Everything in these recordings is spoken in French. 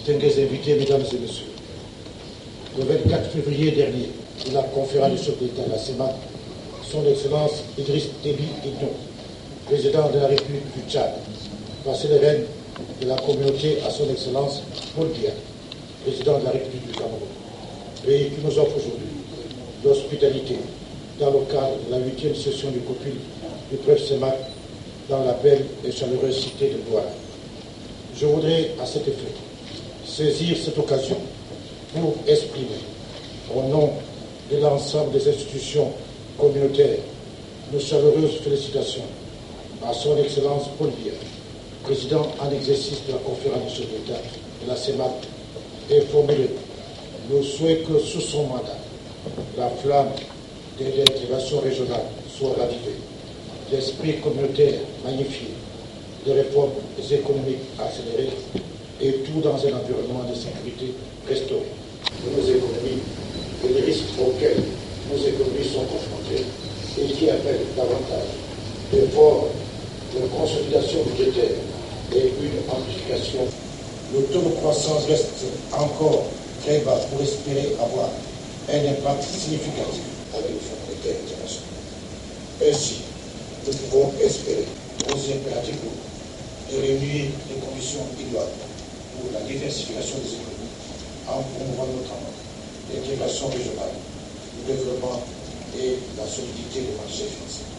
distingués invités, mesdames et messieurs, le 24 février dernier, de la conférence du chef d'État, la CEMAC, son Excellence Idriss Déby Itno, président de la République du Tchad, passé les rênes de la communauté à son Excellence Paul Biya, président de la République du Cameroun, pays qui nous offre aujourd'hui l'hospitalité dans le cadre de la 8e session du COPIL du preuve CEMAC dans la belle et chaleureuse cité de Douala. Je voudrais à cet effet saisir cette occasion pour exprimer au nom de l'ensemble des institutions communautaires nos chaleureuses félicitations à son Excellence Paul Biya, président en exercice de la conférence du chef d'État de la CEMAC, et formuler le souhait que sous son mandat, la flamme de l'intégration régionale soit ravivée, l'esprit communautaire magnifié, les réformes économiques accélérées, et tout dans un environnement de sécurité restauré. De nos économies et les risques auxquels nos économies sont confrontées et qui appellent davantage d'efforts de consolidation budgétaire et une amplification. Le taux de croissance reste encore très bas pour espérer avoir un impact significatif avec le Fonds monétaire international. Ainsi, nous pouvons espérer aux impératifs de réunir les conditions idoines pour la diversification des économies en promouvant notamment l'intégration régionale, le développement et la solidité des marchés financiers.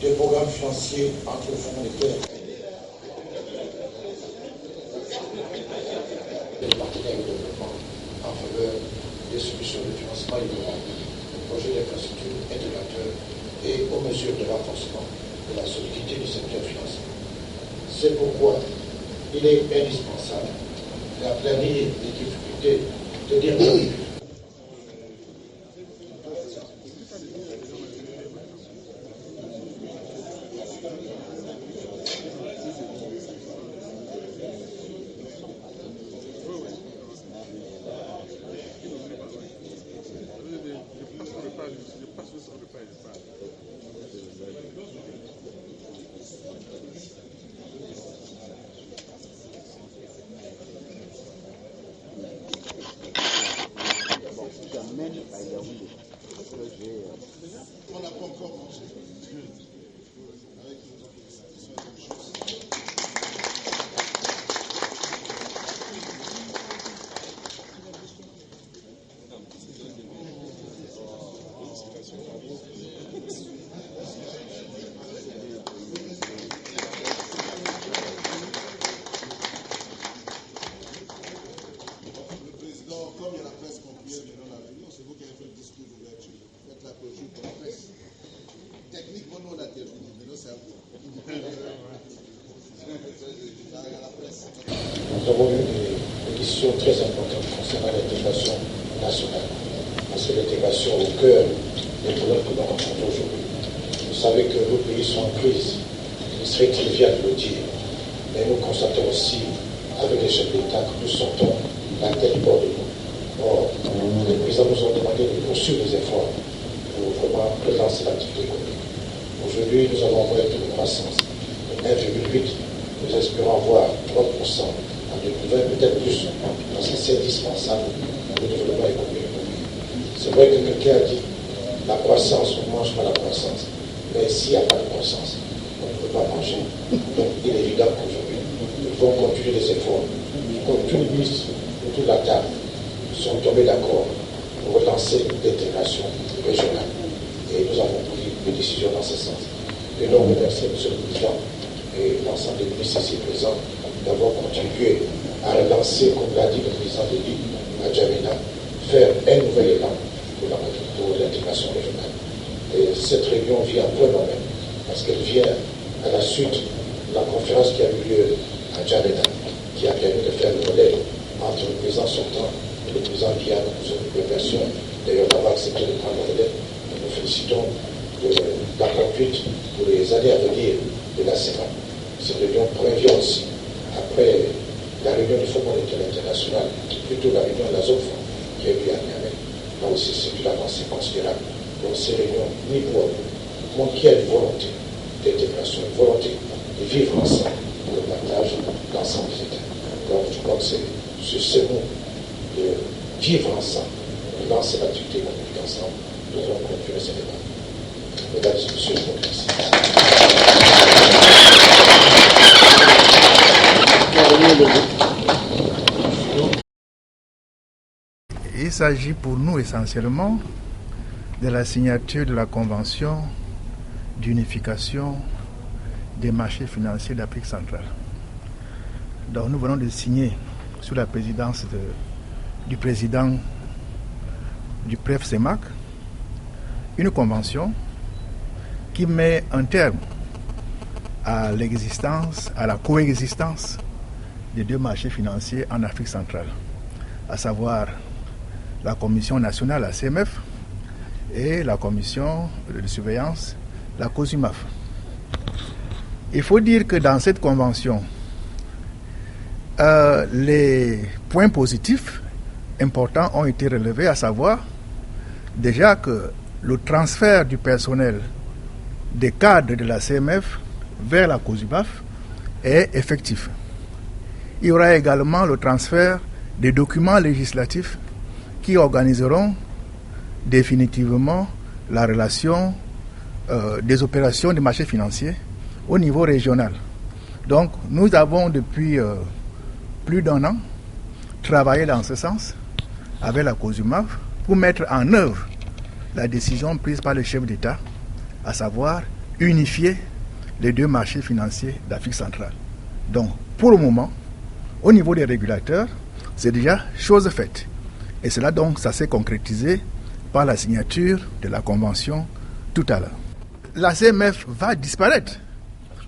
Des programmes financiers entre le Fonds monétaire et les partenaires de développement en faveur des solutions de financement innovants, des projets d'infrastructure intégrateurs et aux mesures de renforcement de la solidité du secteur financier. C'est pourquoi il est indispensable d'aplanir les difficultés de dialogue. On n'a pas encore mangé. Le président, comme il y a la presse complète dans la réunion, c'est vous qui avez fait le discours d'ouverture. Faites la clôture pour la presse. Techniquement, nous on a terminé, mais nous c'est à vous. Nous avons eu des décisions très importantes concernant l'intégration nationale, parce que l'intégration au cœur des problèmes que nous rencontrons aujourd'hui. Vous savez que nos pays sont en crise, il serait trivial de le dire, mais nous constatons aussi avec les chefs d'État que nous sortons la tête hors de nous. Or, les présidents nous ont demandé de poursuivre les efforts pour vraiment relancer l'activité économique. Aujourd'hui, nous avons un taux de croissance de 1,8. Nous espérons avoir 3% en 2020, peut-être plus, parce que c'est indispensable pour le développement économique. C'est vrai que quelqu'un a dit la croissance, on ne mange pas la croissance. Mais s'il n'y a pas de croissance, on ne peut pas manger. Donc il est évident qu'aujourd'hui, nous devons continuer les efforts. Comme tous les ministres autour de la table sont tombés d'accord pour relancer l'intégration régionale. Et nous avons pris des décisions dans ce sens. Et donc, remercier M. le Président et l'ensemble des ministres ici présents d'avoir contribué à relancer, comme l'a dit le président de l'île, à Djamena, faire un nouvel élan pour l'intégration régionale. Et cette réunion vient à point nommé, parce qu'elle vient à la suite de la conférence qui a eu lieu à Djamena, qui a permis de faire le relais entre le président sortant et le président Biya. Nous avons une version d'ailleurs d'avoir accepté de prendre le relais. Nous nous félicitons de la conduite pour les années à venir de la CEMAC. Cette réunion prévient aussi, après la réunion du Fonds monétaire international, plutôt la réunion de la zone franc qui a eu lieu à Niamey. Là aussi, c'est une avancée considérable. Donc ces réunions, ni pour montrent qu'il y a une volonté d'intégration, une volonté de vivre ensemble pour le partage d'ensemble des États. Donc je crois que c'est sur ce mot de vivre ensemble, de lancer l'activité économique ensemble, nous allons conclure ce débat. Mesdames et messieurs, je vous remercie. Il s'agit pour nous essentiellement de la signature de la Convention d'unification des marchés financiers d'Afrique centrale. Donc nous venons de signer sous la présidence du président du PREF-CEMAC une convention qui met un terme à l'existence, à la coexistence des deux marchés financiers en Afrique centrale, à savoir la Commission nationale, la CMF, et la Commission de surveillance, la COSUMAF. Il faut dire que dans cette convention, les points positifs importants ont été relevés, à savoir déjà que le transfert du personnel des cadres de la CMF vers la COSUMAF est effectif. Il y aura également le transfert des documents législatifs qui organiseront définitivement la relation des opérations des marchés financiers au niveau régional. Donc, nous avons depuis plus d'un an travaillé dans ce sens avec la COSUMAF pour mettre en œuvre la décision prise par le chef d'État, à savoir unifier les deux marchés financiers d'Afrique centrale. Donc, pour le moment, au niveau des régulateurs, c'est déjà chose faite. Et cela donc, ça s'est concrétisé par la signature de la convention tout à l'heure. La CMF va disparaître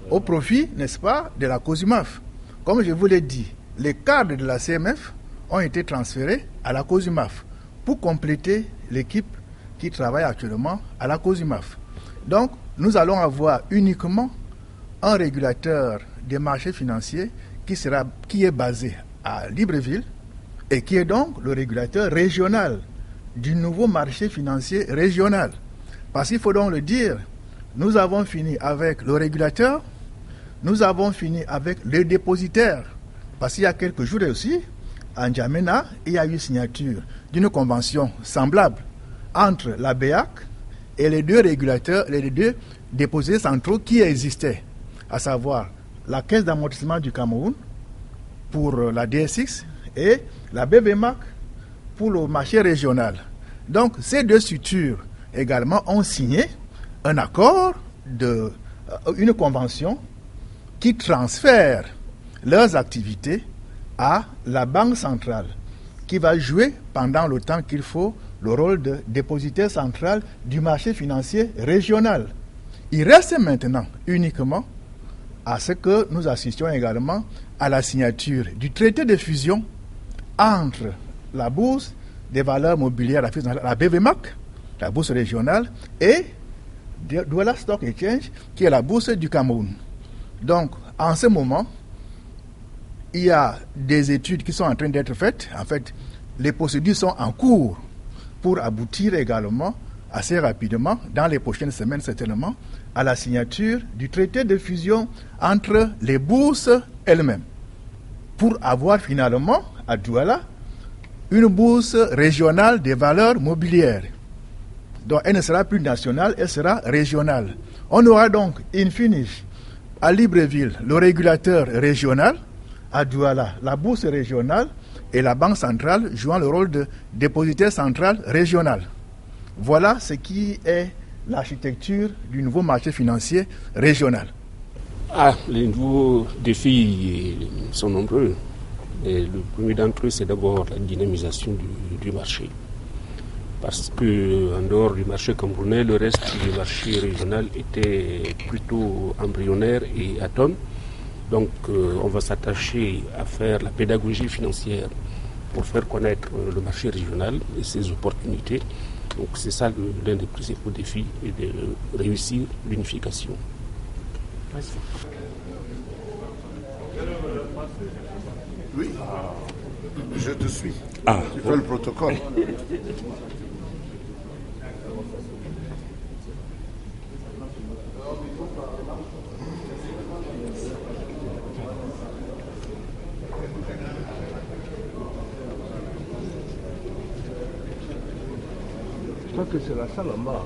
au profit, n'est-ce pas, de la COSUMAF. Comme je vous l'ai dit, les cadres de la CMF ont été transférés à la COSUMAF pour compléter l'équipe qui travaille actuellement à la COSUMAF. Donc, nous allons avoir uniquement un régulateur des marchés financiers qui est basé à Libreville, et qui est donc le régulateur régional du nouveau marché financier régional. Parce qu'il faut donc le dire, nous avons fini avec le régulateur, nous avons fini avec le dépositaire. Parce qu'il y a quelques jours aussi, en N'Djamena, il y a eu signature d'une convention semblable entre la BEAC et les deux régulateurs, les deux dépositaires centraux qui existaient, à savoir la Caisse d'amortissement du Cameroun pour la DSX et la BVMAC pour le marché régional. Donc, ces deux structures également ont signé un accord, une convention qui transfère leurs activités à la Banque centrale, qui va jouer pendant le temps qu'il faut le rôle de dépositaire central du marché financier régional. Il reste maintenant uniquement à ce que nous assistions également à la signature du traité de fusion entre la Bourse des valeurs mobilières, la BVMAC, la Bourse régionale, et Douala Stock Exchange, qui est la Bourse du Cameroun. Donc, en ce moment, il y a des études qui sont en train d'être faites. En fait, les procédures sont en cours pour aboutir également assez rapidement, dans les prochaines semaines certainement, à la signature du traité de fusion entre les bourses elles-mêmes, pour avoir finalement à Douala une bourse régionale des valeurs mobilières. Donc elle ne sera plus nationale, elle sera régionale. On aura donc, in fine, à Libreville, le régulateur régional, à Douala, la bourse régionale et la Banque centrale jouant le rôle de dépositaire central régional. Voilà ce qui est l'architecture du nouveau marché financier régional. Les nouveaux défis sont nombreux. Et le premier d'entre eux, c'est d'abord la dynamisation du marché. Parce qu'en dehors du marché camerounais, le reste du marché régional était plutôt embryonnaire et atone. Donc on va s'attacher à faire la pédagogie financière pour faire connaître le marché régional et ses opportunités. Donc c'est ça l'un des principaux défis, et de réussir l'unification. Oui, je te suis. Tu fais le protocole. crois que c'est la salle en bas.